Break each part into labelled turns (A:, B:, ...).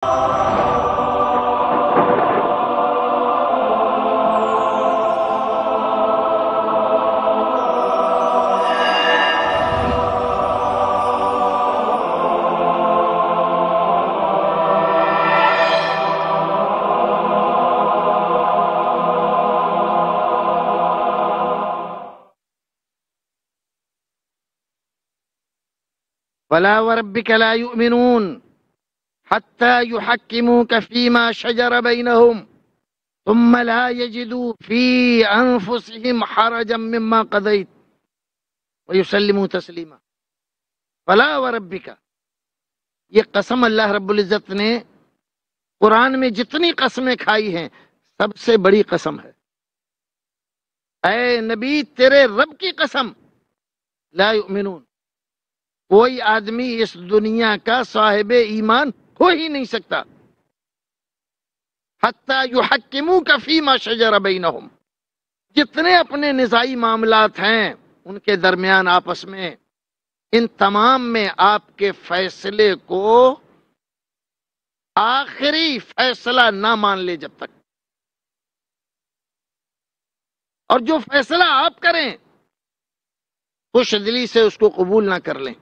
A: وَلَا وَرَبِّكَ لَا يُؤْمِنُونَ حَتَّى يُحَكِّمُوكَ فِيمَا شَجَرَ بَيْنَهُمْ ثُمَّ لَا يَجِدُوا فِي أَنفُسِهِمْ حَرَجًا مِّمَّا قَضَيْتَ وَيُسَلِّمُوا تَسْلِيمًا۔ وَلَا وَرَبِّكَ، یہ قسم اللہ رب العزت نے قرآن میں جتنی قسمیں کھائی ہیں سب سے بڑی قسم ہے۔ اے نبی تیرے رب کی قسم، لا یؤمنون، کوئی آدمی اس دنیا کا صاحب ایمان ہو ہی نہیں سکتا حتیٰ یحکموک فیما شجر بینہم، جتنے اپنے نزاعی معاملات ہیں ان کے درمیان آپس میں، ان تمام میں آپ کے فیصلے کو آخری فیصلہ نہ مان لے جب تک، اور جو فیصلہ آپ کریں خوش دلی سے اس کو قبول نہ کر لیں،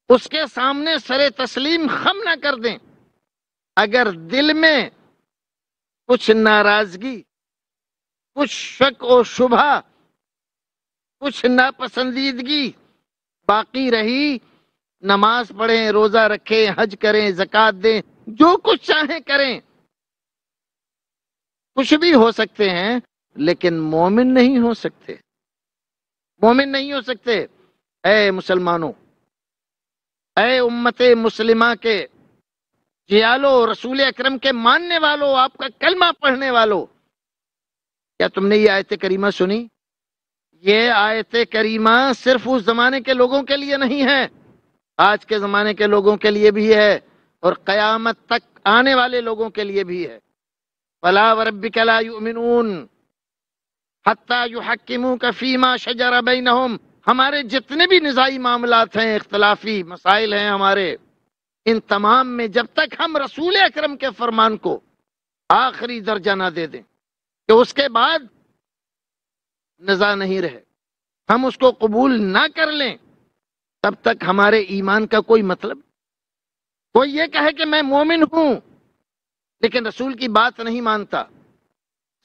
A: اس کے سامنے سر تسلیم خم نہ کر دیں۔ اگر دل میں کچھ ناراضگی، کچھ شک و شبہ، کچھ ناپسندیدگی باقی رہی، نماز پڑھیں، روزہ رکھیں، حج کریں، زکوٰۃ دیں، جو کچھ چاہیں کریں، کچھ بھی ہو سکتے ہیں لیکن مومن نہیں ہو سکتے، مومن نہیں ہو سکتے۔ اے مسلمانوں، اے امت مسلمہ کے جیالو، رسول اکرم کے ماننے والو، آپ کا کلمہ پڑھنے والو، کیا تم نے یہ آیت کریمہ سنی؟ یہ آیت کریمہ صرف اس زمانے کے لوگوں کے لیے نہیں ہے، آج کے زمانے کے لوگوں کے لیے بھی ہے اور قیامت تک آنے والے لوگوں کے لیے بھی ہے۔ فَلَا وَرَبِّكَ لَا يُؤْمِنُونَ حَتَّى يُحَكِّمُوكَ فِيمَا شَجَرَ بَيْنَهُمْ، ہمارے جتنے بھی نزاعی معاملات ہیں، اختلافی مسائل ہیں ہمارے، ان تمام میں جب تک ہم رسول اکرم کے فرمان کو آخری درجہ نہ دے دیں کہ اس کے بعد نزاع نہیں رہے، ہم اس کو قبول نہ کر لیں، تب تک ہمارے ایمان کا کوئی مطلب۔ کوئی یہ کہے کہ میں مومن ہوں لیکن رسول کی بات نہیں مانتا،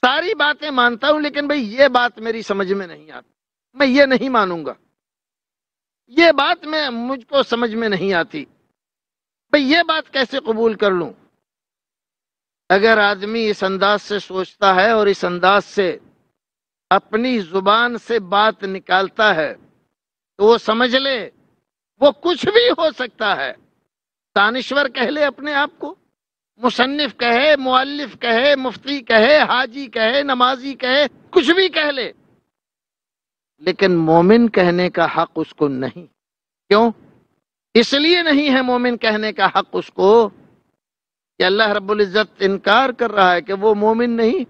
A: ساری باتیں مانتا ہوں لیکن بھئی یہ بات میری سمجھ میں نہیں آتی، میں یہ نہیں مانوں گا، یہ بات مجھ کو سمجھ میں نہیں آتی، بھئی یہ بات کیسے قبول کر لوں؟ اگر آدمی اس انداز سے سوچتا ہے اور اس انداز سے اپنی زبان سے بات نکالتا ہے تو وہ سمجھ لے وہ کچھ بھی ہو سکتا ہے، دانشور کہہ لے اپنے آپ کو، مصنف کہے، مؤلف کہے، مفتی کہے، حاجی کہے، نمازی کہے، کچھ بھی کہہ لے، لیکن مومن کہنے کا حق اس کو نہیں۔ کیوں؟ اس لیے نہیں ہے مومن کہنے کا حق اس کو کہ اللہ رب العزت انکار کر رہا ہے کہ وہ مومن نہیں۔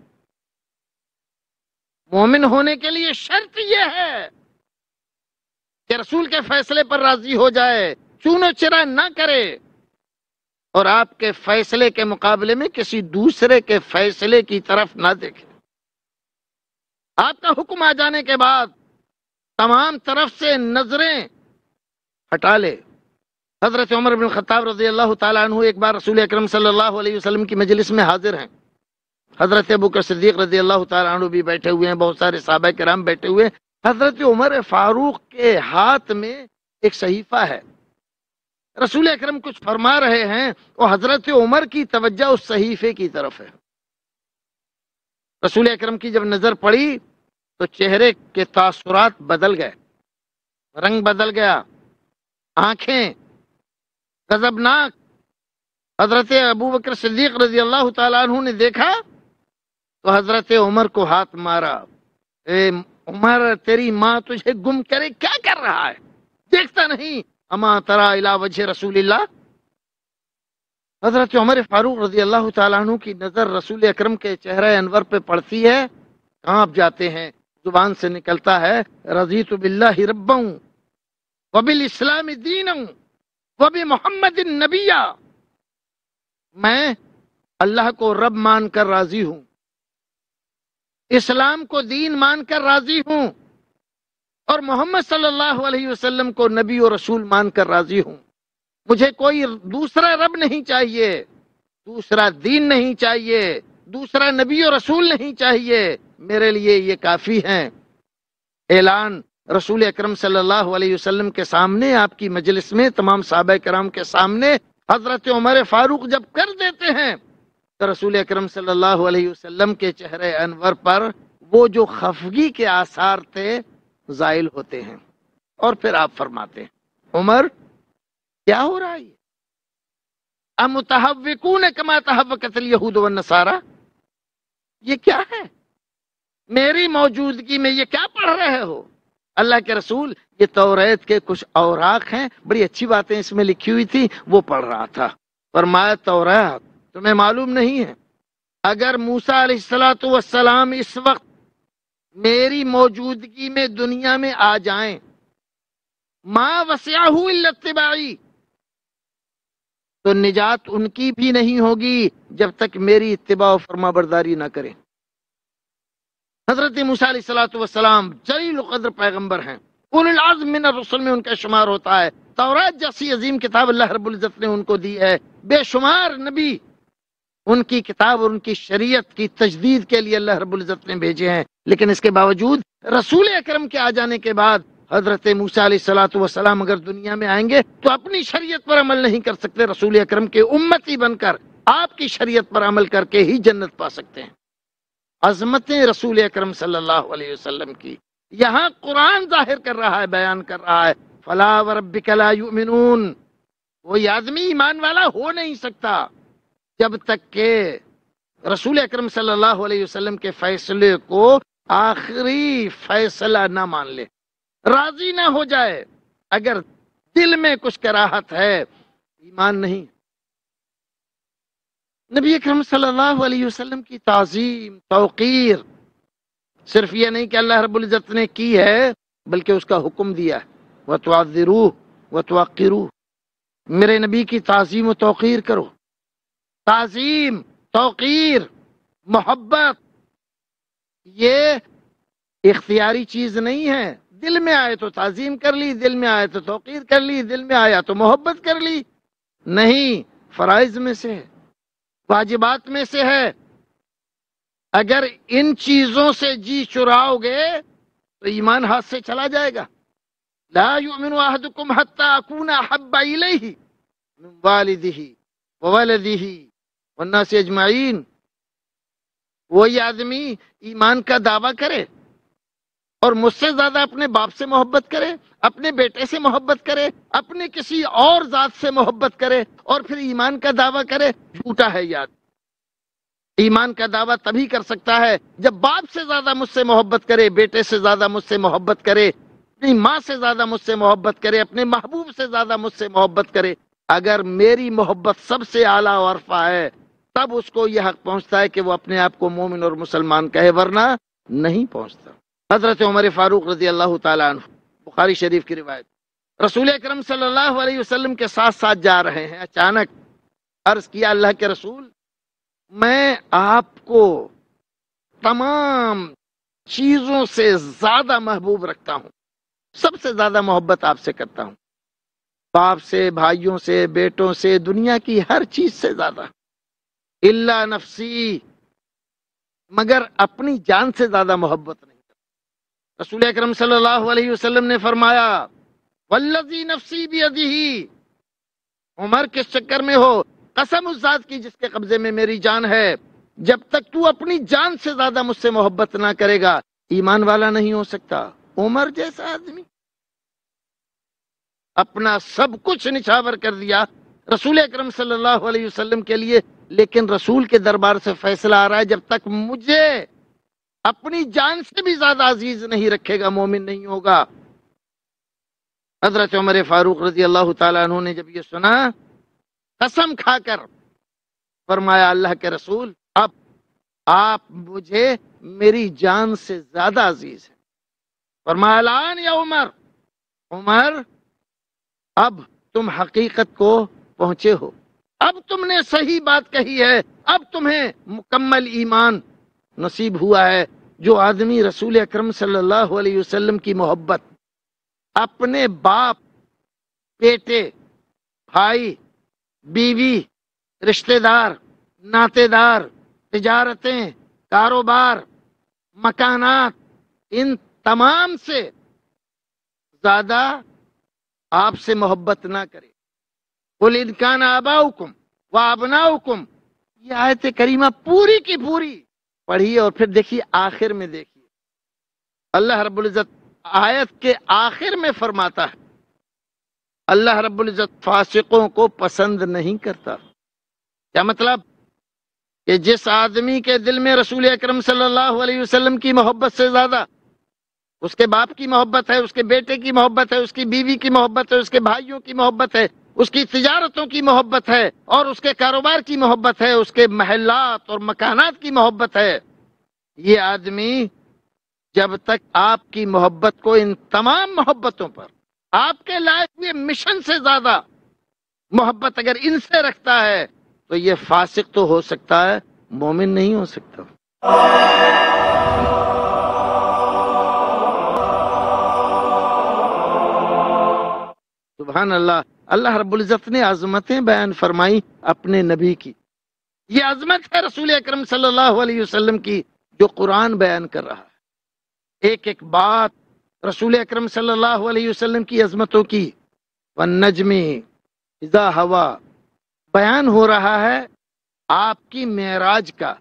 A: مومن ہونے کے لیے شرط یہ ہے کہ رسول کے فیصلے پر راضی ہو جائے، چون و چرا نہ کرے، اور آپ کے فیصلے کے مقابلے میں کسی دوسرے کے فیصلے کی طرف نہ دیکھے۔ آپ کا حکم آ جانے کے بعد تمام طرف سے نظریں ہٹا لے۔ حضرت عمر بن الخطاب رضی اللہ تعالیٰ عنہ ایک بار رسول اکرم صلی اللہ علیہ وسلم کی مجلس میں حاضر ہیں، حضرت ابوبکر صدیق رضی اللہ تعالیٰ عنہ بھی بیٹھے ہوئے ہیں، بہت سارے صحابہ کرام بیٹھے ہوئے ہیں۔ حضرت عمر فاروق کے ہاتھ میں ایک صحیفہ ہے، رسول اکرم کچھ فرما رہے ہیں اور حضرت عمر کی توجہ اس صحیفے کی طرف ہے۔ رسول اکرم کی جب نظر پڑی تو چہرے کے تاثرات بدل گئے، رنگ بدل گیا، آنکھیں غضبناک۔ حضرت ابوبکر صدیق رضی اللہ تعالیٰ عنہ نے دیکھا تو حضرت عمر کو ہاتھ مارا، اے عمر تیری ماں تجھے گم کرے کیا کر رہا ہے، دیکھتا نہیں اما تری الی وجہ رسول اللہ۔ حضرت عمر فاروق رضی اللہ تعالیٰ عنہ کی نظر رسول اکرم کے چہرہ انور پہ پڑتی ہے، کانپ جاتے ہیں، زبان سے نکلتا ہے رضیت باللہ ربا وبالاسلام دینا وبمحمد نبیا۔ میں اللہ کو رب مان کر راضی ہوں، اسلام کو دین مان کر راضی ہوں، اور محمد صلی اللہ علیہ وسلم کو نبی و رسول مان کر راضی ہوں۔ مجھے کوئی دوسرا رب نہیں چاہیے، دوسرا دین نہیں چاہیے، دوسرا نبی و رسول نہیں چاہیے، میرے لیے یہ کافی ہیں۔ اعلان رسول اکرم صلی اللہ علیہ وسلم کے سامنے، آپ کی مجلس میں تمام صحابہ کرام کے سامنے حضرت عمر فاروق جب کر دیتے ہیں تو رسول اکرم صلی اللہ علیہ وسلم کے چہرے انور پر وہ جو خفگی کے آثار تھے زائل ہوتے ہیں، اور پھر آپ فرماتے ہیں عمر کیا ہو رہا ہے؟ امتحوکون کما تحوکت الیہود والنصارى، یہ کیا ہے؟ میری موجودگی میں یہ کیا پڑھ رہے ہو؟ اللہ کے رسول، یہ توریت کے کچھ اوراق ہیں، بڑی اچھی باتیں اس میں لکھی ہوئی تھی، وہ پڑھ رہا تھا۔ فرمایا توریت تمہیں معلوم نہیں ہے، اگر موسیٰ علیہ السلام اس وقت میری موجودگی میں دنیا میں آ جائیں، ما وسعہ الا اتباعی، تو نجات ان کی بھی نہیں ہوگی جب تک میری اتباع و فرما برداری نہ کریں۔ حضرت موسیٰ علیہ السلام جلیل القدر پیغمبر ہیں، اولو العزم من الرسل میں ان کا شمار ہوتا ہے۔ تورات جیسی عظیم کتاب اللہ رب العزت نے ان کو دی ہے، بے شمار نبی ان کی کتاب اور ان کی شریعت کی تجدید کے لیے اللہ رب العزت نے بھیجے ہیں، لیکن اس کے باوجود رسول اکرم کے آ جانے کے بعد حضرت موسیٰ علیہ السلام اگر دنیا میں آئیں گے تو اپنی شریعت پر عمل نہیں کر سکتے، رسول اکرم کے امتی بن کر آپ کی شریعت پر عمل کر کے ہی جنت پا سکتے ہیں۔ عظمتیں رسول اکرم صلی اللہ علیہ وسلم کی یہاں قرآن ظاہر کر رہا ہے، بیان کر رہا ہے۔ فلا وربک لا یؤمنون، کوئی آدمی ایمان والا ہو نہیں سکتا جب تک کہ رسول اکرم صلی اللہ علیہ وسلم کے فیصلے کو آخری فیصلہ نہ مان لے، راضی نہ ہو جائے۔ اگر دل میں کچھ کراہت ہے، ایمان نہیں۔ نبی اکرم صلی اللہ علیہ وسلم کی تعظیم، توقیر صرف یہ نہیں کہ اللہ رب العزت نے کی ہے، بلکہ اس کا حکم دیا ہے وَتُعَذِّرُوهُ وَتُوَقِّرُوهُ، میرے نبی کی تعظیم و توقیر کرو۔ تعظیم، توقیر، محبت یہ اختیاری چیز نہیں ہے، دل میں آئے تو تعظیم کر لی، دل میں آئے تو توقیر کر لی، دل میں آیا تو محبت کر لی، نہیں، فرائض میں سے ہے، واجبات میں سے ہے۔ اگر ان چیزوں سے جی چراؤ گے تو ایمان ہاتھ سے چلا جائے گا۔ لا یؤمن احدکم حتی اکون احب الیہ من والدہ وولدہ والناس اجمعین، وہی آدمی ایمان کا دعویٰ کرے اور مجھ سے زیادہ اپنے باپ سے محبت کرے، اپنے بیٹے سے محبت کرے، اپنے کسی اور ذات سے محبت کرے، اور پھر ایمان کا دعویٰ کرے، جھوٹا ہے یاد۔ ایمان کا دعویٰ تبھی کر سکتا ہے جب باپ سے زیادہ مجھ سے محبت کرے، بیٹے سے زیادہ مجھ سے محبت کرے، اپنی ماں سے زیادہ مجھ سے محبت کرے، اپنے محبوب سے زیادہ مجھ سے محبت کرے۔ اگر میری محبت سب سے اعلیٰ و عرفہ ہے تب اس کو یہ حق پہنچتا ہے کہ وہ اپنے آپ کو مومن اور مسلمان کہے، ورنہ نہیں پہنچتا۔ حضرت عمر فاروق رضی اللہ تعالیٰ عنہ، بخاری شریف کی روایت، رسول اکرم صلی اللہ علیہ وسلم کے ساتھ ساتھ جا رہے ہیں، اچانک عرض کیا اللہ کے رسول، میں آپ کو تمام چیزوں سے زیادہ محبوب رکھتا ہوں، سب سے زیادہ محبت آپ سے کرتا ہوں، باپ سے، بھائیوں سے، بیٹوں سے، دنیا کی ہر چیز سے زیادہ، الا نفسی، مگر اپنی جان سے زیادہ محبت نہیں کرتا۔ رسول اکرم صلی اللہ علیہ وسلم نے فرمایا والذی نفسی بیدہ، عمر کس چکر میں ہو؟ قسم اس ذات کی جس کے قبضے میں میری جان ہے، جب تک تو اپنی جان سے زیادہ مجھ سے محبت نہ کرے گا ایمان والا نہیں ہو سکتا۔ عمر جیسا آدمی اپنا سب کچھ نچھاور کر دیا رسول اکرم صلی اللہ علیہ وسلم کے لیے، لیکن رسول کے دربار سے فیصلہ آ رہا ہے جب تک مجھے اپنی جان سے بھی زیادہ عزیز نہیں رکھے گا مومن نہیں ہوگا۔ حضرت عمر فاروق رضی اللہ تعالیٰ عنہ نے جب یہ سنا، قسم کھا کر فرمایا اللہ کے رسول، اب آپ مجھے میری جان سے زیادہ عزیز ہیں۔ فرمایا الان یا عمر، عمر اب تم حقیقت کو پہنچے ہو، اب تم نے صحیح بات کہی ہے، اب تمہیں مکمل ایمان نصیب ہوا ہے۔ جو آدمی رسول اکرم صلی اللہ علیہ وسلم کی محبت اپنے باپ، بیٹے، بھائی، بیوی، رشتہ دار، ناطے دار، تجارتیں، کاروبار، مکانات، ان تمام سے زیادہ آپ سے محبت نہ کرے۔ قل ان کان آباؤکم و ابناؤکم، یہ آیت کریمہ پوری کی پوری پڑھیے اور پھر دیکھیے آخر میں، دیکھیے اللہ رب العزت آیت کے آخر میں فرماتا ہے، اللہ رب العزت فاسقوں کو پسند نہیں کرتا۔ کیا مطلب؟ کہ جس آدمی کے دل میں رسول اکرم صلی اللہ علیہ وسلم کی محبت سے زیادہ اس کے باپ کی محبت ہے، اس کے بیٹے کی محبت ہے، اس کی بیوی کی محبت ہے، اس کے بھائیوں کی محبت ہے، اس کی تجارتوں کی محبت ہے، اور اس کے کاروبار کی محبت ہے، اس کے محلات اور مکانات کی محبت ہے، یہ آدمی جب تک آپ کی محبت کو ان تمام محبتوں پر آپ کے لائے ہوئے مشن سے زیادہ محبت اگر ان سے رکھتا ہے تو یہ فاسق تو ہو سکتا ہے، مومن نہیں ہو سکتا۔ سبحان اللہ۔ اللہ رب العزت نے عظمتیں بیان فرمائی اپنے نبی کی، یہ عظمت ہے رسول اکرم صلی اللہ علیہ وسلم کی جو قرآن بیان کر رہا ہے۔ ایک ایک بات رسول اکرم صلی اللہ علیہ وسلم کی عظمتوں کی، والنجم اذا ہوا، بیان ہو رہا ہے آپ کی معراج کا۔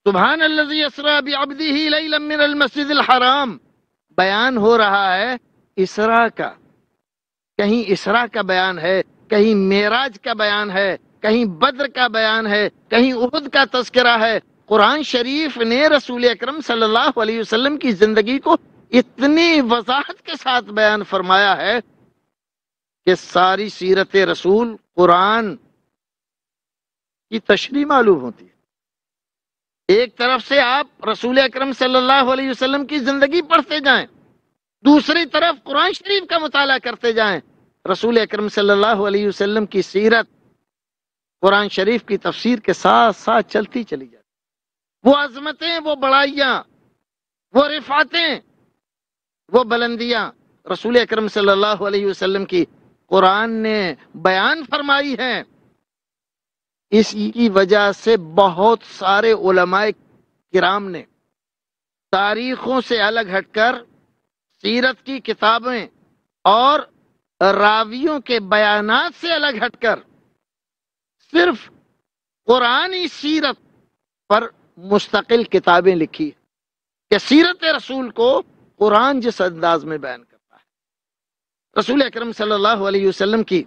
A: سبحان الذی اسریٰ بعبدہ لیلا من المسجد الحرام، بیان ہو رہا ہے اسراء کا۔ کہیں اسراء کا بیان ہے، کہیں معراج کا بیان ہے، کہیں بدر کا بیان ہے، کہیں احد کا تذکرہ ہے۔ قرآن شریف نے رسول اکرم صلی اللہ علیہ وسلم کی زندگی کو اتنی وضاحت کے ساتھ بیان فرمایا ہے کہ ساری سیرت رسول قرآن کی تشریح معلوم ہوتی ہے۔ ایک طرف سے آپ رسول اکرم صلی اللہ علیہ وسلم کی زندگی پڑھتے جائیں، دوسری طرف قرآن شریف کا مطالعہ کرتے جائیں، رسول اکرم صلی اللہ علیہ وسلم کی سیرت قرآن شریف کی تفسیر کے ساتھ ساتھ چلتی چلی جاتی۔ وہ عظمتیں، وہ بڑائیاں، وہ رفعتیں، وہ بلندیاں رسول اکرم صلی اللہ علیہ وسلم کی قرآن نے بیان فرمائی ہیں۔ اس کی وجہ سے بہت سارے علماء کرام نے تاریخوں سے الگ ہٹ کر سیرت کی کتابیں اور راویوں کے بیانات سے الگ ہٹ کر صرف قرآنی سیرت پر مستقل کتابیں لکھی کہ سیرت رسول کو قرآن جس انداز میں بیان کرتا ہے۔ رسول اکرم صلی اللہ علیہ وسلم کی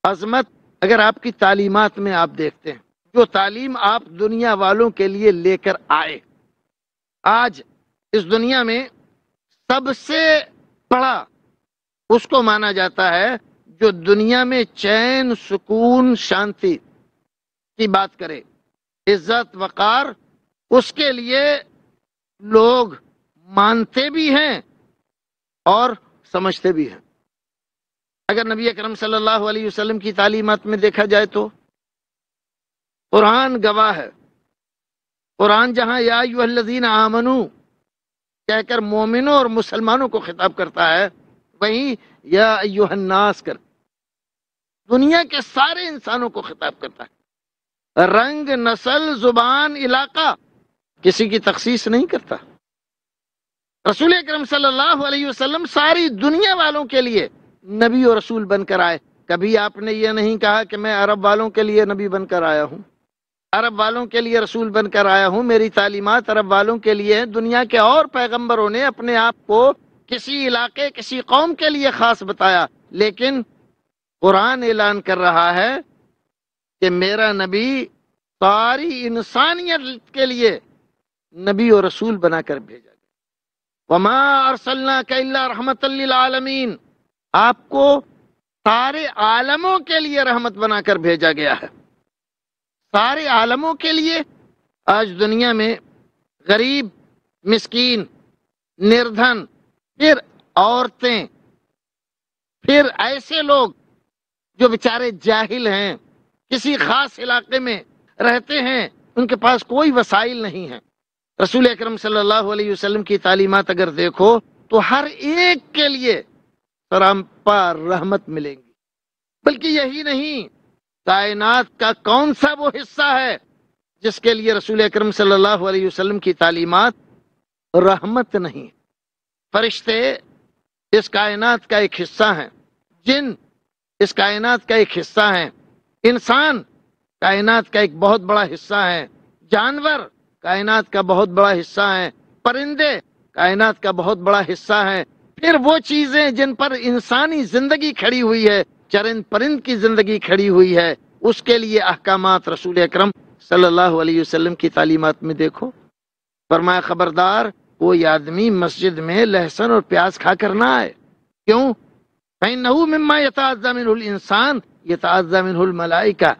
A: عظمت اگر آپ کی تعلیمات میں آپ دیکھتے ہیں، جو تعلیم آپ دنیا والوں کے لیے لے کر آئے، آج اس دنیا میں سب سے بڑا اس کو مانا جاتا ہے جو دنیا میں چین، سکون، شانتی کی بات کرے، عزت، وقار، اس کے لیے لوگ مانتے بھی ہیں اور سمجھتے بھی ہیں۔ اگر نبی اکرم صلی اللہ علیہ وسلم کی تعلیمات میں دیکھا جائے تو قرآن گواہ ہے۔ قرآن جہاں یا ایھا الذین آمنو کہہ کر مومنوں اور مسلمانوں کو خطاب کرتا ہے، وہیں یا ایھا الناس کر دنیا کے سارے انسانوں کو خطاب کرتا ہے۔ رنگ، نسل، زبان، علاقہ کسی کی تخصیص نہیں کرتا۔ رسول اکرم صلی اللہ علیہ وسلم ساری دنیا والوں کے لیے نبی و رسول بن کر آئے۔ کبھی آپ نے یہ نہیں کہا کہ میں عرب والوں کے لیے نبی بن کر آیا ہوں، عرب والوں کے لیے رسول بن کر آیا ہوں، میری تعلیمات عرب والوں کے لیے۔ دنیا کے اور پیغمبروں نے اپنے آپ کو کسی علاقے، کسی قوم کے لیے خاص بتایا، لیکن قرآن اعلان کر رہا ہے کہ میرا نبی ساری انسانیت کے لیے نبی و رسول بنا کر بھیجا گیا۔ وما ارسلناک الا رحمۃ للعالمین، آپ کو سارے عالموں کے لیے رحمت بنا کر بھیجا گیا ہے، سارے عالموں کے لیے۔ آج دنیا میں غریب، مسکین، نردھن، پھر عورتیں، پھر ایسے لوگ جو بیچارے جاہل ہیں کسی خاص علاقے میں رہتے ہیں، ان کے پاس کوئی وسائل نہیں ہیں۔ رسول اکرم صلی اللہ علیہ وسلم کی تعلیمات اگر دیکھو تو ہر ایک کے لیے سراپا رحمت ملیں گی۔ بلکہ یہی نہیں، کائنات کا کون سا وہ حصہ ہے جس کے لیے رسول اکرم صلی اللہ علیہ وسلم کی تعلیمات رحمت نہیں؟ فرشتے اس کائنات کا ایک حصہ ہیں، جن اس کائنات کا ایک حصہ ہیں، انسان کائنات کا ایک بہت بڑا حصہ ہے، جانور کائنات کا بہت بڑا حصہ ہے، پرندے کائنات کا بہت بڑا حصہ ہے، پھر وہ چیزیں جن پر انسانی زندگی کھڑی ہوئی ہے، چرند پرند کی زندگی کھڑی ہوئی ہے، اس کے لیے احکامات رسول اکرم صلی اللہ علیہ وسلم کی تعلیمات میں دیکھو۔ فرمایا خبردار کوئی آدمی مسجد میں لہسن اور پیاز کھا کر نہ آئے، کیوں؟ فَإِنَّهُ مِمَّا يَتَعَذَّى مِنْهُ الْإِنسَانُ يَتَعَذَّى مِنْهُ الْمَلَائِكَةُ،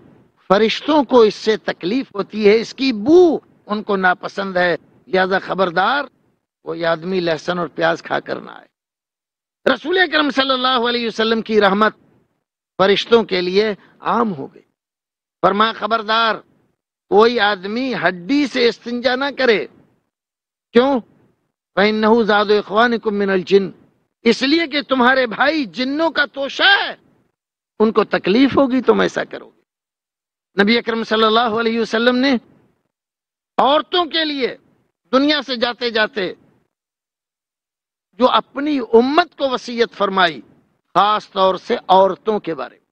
A: فرشتوں کو اس سے تکلیف ہوتی ہے، اس کی بو ان کو ناپسند ہے، لہذا خبردار کوئی آدمی لہسن اور پیاز کھا کر نہ آئے۔ رسول اکرم صلی اللہ علیہ وسلم کی رحمت فرشتوں کے لیے عام ہو گئی۔ فرمایا خبردار کوئی آدمی ہڈی سے استنجا نہ کرے، کیوں؟ فَإِنَّهُ زَادُ إِخْوَانِكُم مِّنَ الْجِنِّ، اس لیے کہ تمہارے بھائی جنوں کا توشہ ہے، ان کو تکلیف ہوگی تم ایسا کرو گے۔ نبی اکرم صلی اللہ علیہ وسلم نے عورتوں کے لیے دنیا سے جاتے جاتے جو اپنی امت کو وصیت فرمائی، خاص طور سے عورتوں کے بارے میں،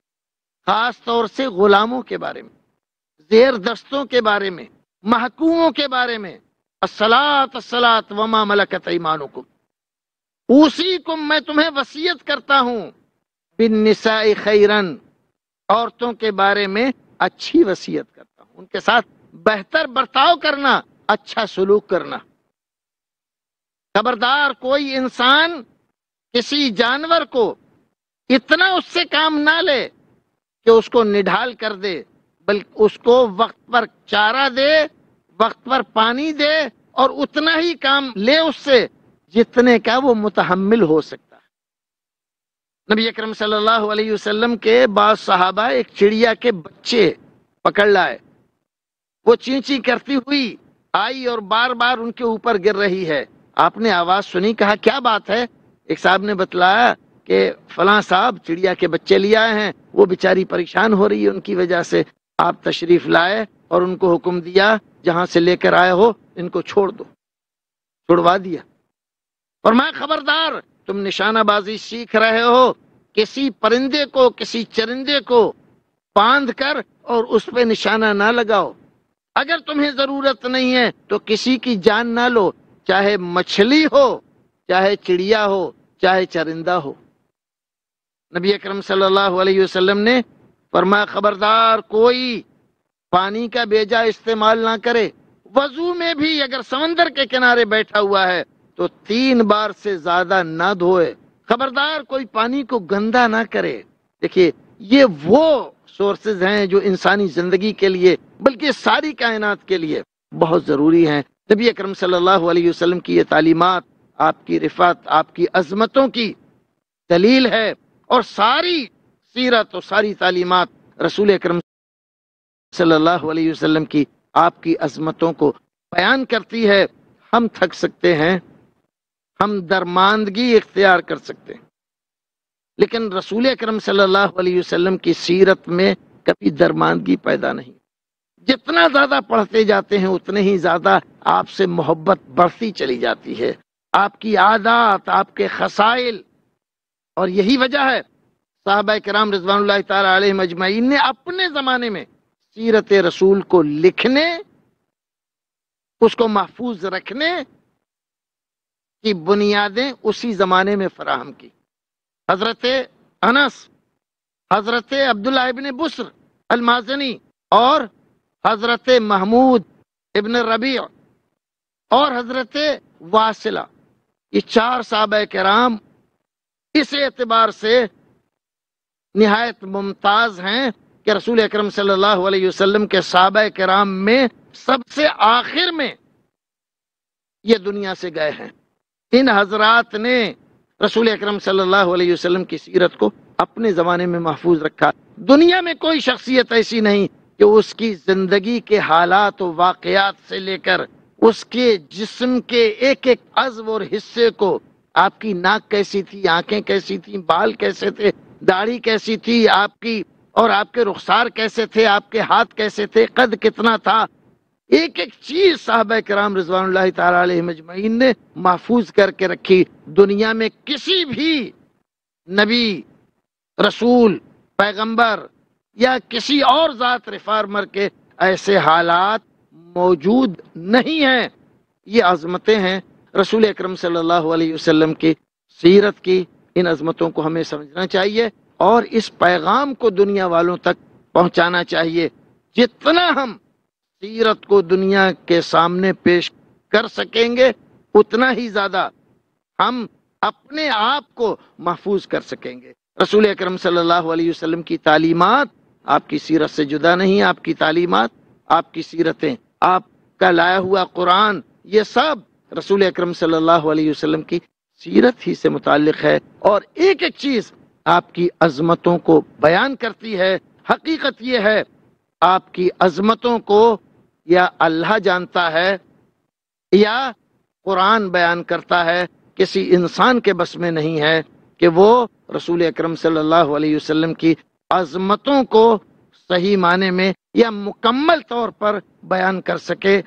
A: خاص طور سے غلاموں کے بارے میں، زیر دستوں کے بارے میں، محکوموں کے بارے میں، الصلاۃ الصلاۃ وما ملکت ایمانکم، اوصیکم، میں تمہیں وصیت کرتا ہوں، بالنساء خیرن، عورتوں کے بارے میں اچھی وصیت کرتا ہوں، ان کے ساتھ بہتر برتاؤ کرنا، اچھا سلوک کرنا۔ خبردار کوئی انسان کسی جانور کو اتنا اس سے کام نہ لے کہ اس کو نڈھال کر دے، بلکہ اس کو وقت پر چارہ دے، وقت پر پانی دے، اور اتنا ہی کام لے اس سے جتنے کا وہ متحمل ہو سکتا ہے۔ نبی اکرم صلی اللہ علیہ وسلم کے بعض صحابہ ایک چڑیا کے بچے پکڑ لائے، وہ چینچی کرتی ہوئی آئی اور بار بار ان کے اوپر گر رہی ہے۔ آپ نے آواز سنی، کہا کیا بات ہے؟ ایک صاحب نے بتلایا کہ فلاں صاحب چڑیا کے بچے لے آئے ہیں، وہ بیچاری پریشان ہو رہی ہے ان کی وجہ سے، آپ تشریف لائے اور ان کو حکم دیا جہاں سے لے کر آئے ہو ان کو چھوڑ دو، چھڑوا دیا۔ فرمایا خبردار تم نشانہ بازی سیکھ رہے ہو، کسی پرندے کو، کسی چرندے کو باندھ کر اور اس پہ نشانہ نہ لگاؤ، اگر تمہیں ضرورت نہیں ہے تو کسی کی جان نہ لو، چاہے مچھلی ہو، چاہے چڑیا ہو، چاہے چرندہ ہو۔ نبی اکرم صلی اللہ علیہ وسلم نے فرمایا خبردار کوئی پانی کا بیجا استعمال نہ کرے، وضو میں بھی اگر سمندر کے کنارے بیٹھا ہوا ہے تو 3 بار سے زیادہ نہ دھوئے، خبردار کوئی پانی کو گندا نہ کرے۔ دیکھیے یہ وہ سورسز ہیں جو انسانی زندگی کے لیے بلکہ ساری کائنات کے لیے بہت ضروری ہیں۔ نبی اکرم صلی اللہ علیہ وسلم کی یہ تعلیمات آپ کی رفعت، آپ کی عظمتوں کی دلیل ہے، اور ساری سیرت اور ساری تعلیمات رسول اکرم صلی اللہ علیہ وسلم کی آپ کی عظمتوں کو بیان کرتی ہے۔ ہم تھک سکتے ہیں، ہم درماندگی اختیار کر سکتے ہیں، لیکن رسول اکرم صلی اللہ علیہ وسلم کی سیرت میں کبھی درماندگی پیدا نہیں۔ جتنا زیادہ پڑھتے جاتے ہیں اتنے ہی زیادہ آپ سے محبت بڑھتی چلی جاتی ہے، آپ کی عادات، آپ کے خصائل، اور یہی وجہ ہے صحابہ کرام رضوان اللہ تعالی علیہم اجمعین نے اپنے زمانے میں سیرت رسول کو لکھنے، اس کو محفوظ رکھنے کی بنیادیں اسی زمانے میں فراہم کی۔ حضرت انس، حضرت عبداللہ ابن بسر المازنی، اور حضرت محمود ابن ربیع، اور حضرت واصلہ، یہ 4 صحابہ کرام اس اعتبار سے نہایت ممتاز ہیں کہ رسول اکرم صلی اللہ علیہ وسلم کے صحابہ کرام میں سب سے آخر میں یہ دنیا سے گئے ہیں۔ ان حضرات نے رسول اکرم صلی اللہ علیہ وسلم کی سیرت کو اپنے زمانے میں محفوظ رکھا۔ دنیا میں کوئی شخصیت ایسی نہیں کہ اس کی زندگی کے حالات و واقعات سے لے کر اس کے جسم کے ایک ایک عضو اور حصے کو، آپ کی ناک کیسی تھی، آنکھیں کیسی تھیں، بال کیسے تھے، داڑھی کیسی تھی آپ کی، اور آپ کے رخسار کیسے تھے، آپ کے ہاتھ کیسے تھے، قد کتنا تھا، ایک ایک چیز صحابہ کرام رضوان اللہ تعالی علیہم اجمعین نے محفوظ کر کے رکھی۔ دنیا میں کسی بھی نبی، رسول، پیغمبر یا کسی اور ذات ریفارمر کے ایسے حالات موجود نہیں ہیں۔ یہ عظمتیں ہیں رسول اکرم صلی اللہ علیہ وسلم کی سیرت کی۔ ان عظمتوں کو ہمیں سمجھنا چاہیے اور اس پیغام کو دنیا والوں تک پہنچانا چاہیے۔ جتنا ہم سیرت کو دنیا کے سامنے پیش کر سکیں گے اتنا ہی زیادہ ہم اپنے آپ کو محفوظ کر سکیں گے۔ رسول اکرم صلی اللہ علیہ وسلم کی تعلیمات آپ کی سیرت سے جدا نہیں، آپ کی تعلیمات، آپ کی سیرتیں، آپ کا لایا ہوا قرآن، یہ سب رسول اکرم صلی اللہ علیہ وسلم کی سیرت ہی سے متعلق ہے، اور ایک ایک چیز آپ کی عظمتوں کو بیان کرتی ہے۔ حقیقت یہ ہے آپ کی عظمتوں کو یا اللہ جانتا ہے یا قرآن بیان کرتا ہے، کسی انسان کے بس میں نہیں ہے کہ وہ رسول اکرم صلی اللہ علیہ وسلم کی عظمتوں کو صحیح معنی میں یا مکمل طور پر بیان کر سکے۔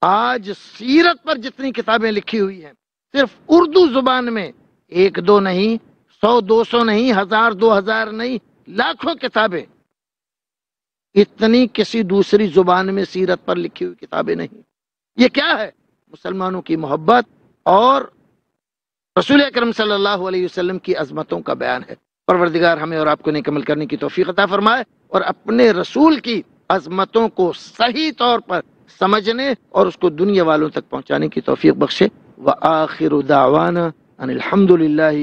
A: آج سیرت پر جتنی کتابیں لکھی ہوئی ہیں صرف اردو زبان میں، ایک دو نہیں، 100 200 نہیں، 1000 2000 نہیں، لاکھوں کتابیں، اتنی کسی دوسری زبان میں سیرت پر لکھی ہوئی کتابیں نہیں۔ یہ کیا ہے؟ مسلمانوں کی محبت اور رسول اکرم صلی اللہ علیہ وسلم کی عظمتوں کا بیان ہے۔ پروردگار ہمیں اور آپ کو نیک عمل کرنے کی توفیق عطا فرمائے اور اپنے رسول کی عظمتوں کو صحیح طور پر سمجھنے اور اس کو دنیا والوں تک پہنچانے کی توفیق بخشے۔ وآخر دعوانا ان الحمد للہ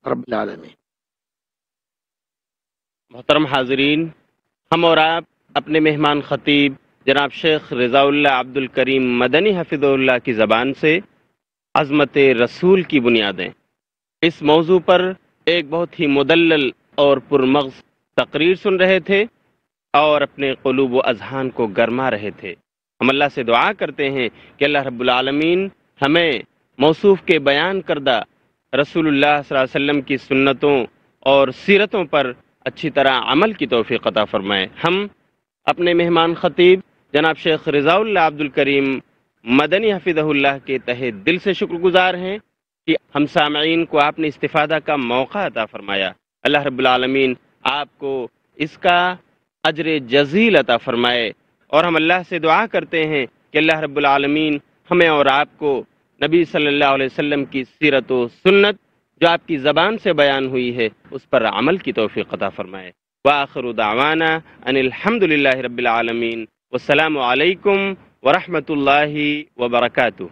A: رب العالمین۔
B: محترم حاضرین، ہم اور آپ اپنے مہمان خطیب جناب شیخ رضا اللہ عبد الکریم مدنی حفظہ اللہ کی زبان سے عظمت رسول کی بنیادیں، اس موضوع پر ایک بہت ہی مدلل اور پرمغز تقریر سن رہے تھے اور اپنے قلوب و اذہان کو گرما رہے تھے۔ ہم اللہ سے دعا کرتے ہیں کہ اللہ رب العالمین ہمیں موصوف کے بیان کردہ رسول اللہ صلی اللہ علیہ وسلم کی سنتوں اور سیرتوں پر اچھی طرح عمل کی توفیق عطا فرمائے۔ ہم اپنے مہمان خطیب جناب شیخ رضا اللہ عبد الکریم مدنی حفظہ اللہ کے تہہ دل سے شکر گزار ہیں کہ ہم سامعین کو آپ نے استفادہ کا موقع عطا فرمایا۔ اللہ رب العالمین آپ کو اس کا اجر جزیل عطا فرمائے، اور ہم اللہ سے دعا کرتے ہیں کہ اللہ رب العالمین ہمیں اور آپ کو نبی صلی اللہ علیہ وسلم کی سیرت و سنت جو آپ کی زبان سے بیان ہوئی ہے اس پر عمل کی توفیق عطا فرمائے۔ وآخر دعوانا ان الحمد للہ رب العالمین، والسلام علیکم ورحمۃ اللہ وبرکاتہ۔